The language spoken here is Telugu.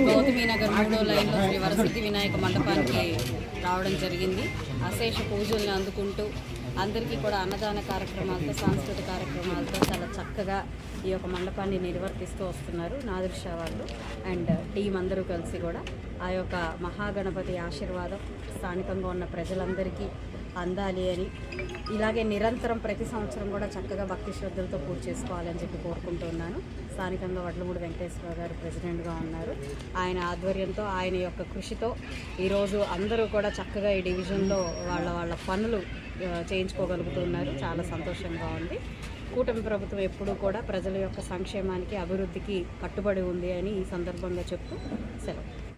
గౌతమీనగర్ 3వ లైన్లో శ్రీ వరసిద్ధి వినాయక మండపానికి రావడం జరిగింది. అశేష పూజల్ని అందుకుంటూ అందరికీ కూడా అన్నదాన కార్యక్రమాలతో సాంస్కృతిక కార్యక్రమాలతో చాలా చక్కగా ఈ యొక్క మండపాన్ని నిర్వర్తిస్తూ వస్తున్నారు నాదృశ వాళ్ళు అండ్ టీం అందరూ కలిసి కూడా. ఆ యొక్క మహాగణపతి ఆశీర్వాదం స్థానికంగా ఉన్న ప్రజలందరికీ అందాలి అని, ఇలాగే నిరంతరం ప్రతి సంవత్సరం కూడా చక్కగా భక్తి శ్రద్ధలతో పూజ చేసుకోవాలని చెప్పి కోరుకుంటున్నాను. స్థానికంగా వడ్లమూడి వెంకటేశ్వర గారు ప్రెసిడెంట్గా ఉన్నారు. ఆయన ఆధ్వర్యంతో ఆయన యొక్క కృషితో ఈరోజు అందరూ కూడా చక్కగా ఈ డివిజన్లో వాళ్ళ పనులు చేయించుకోగలుగుతున్నారు. చాలా సంతోషంగా ఉంది. కూటమి ప్రభుత్వం ఎప్పుడూ కూడా ప్రజల యొక్క సంక్షేమానికి అభివృద్ధికి కట్టుబడి ఉంది అని ఈ సందర్భంగా చెప్తూ సెలవు.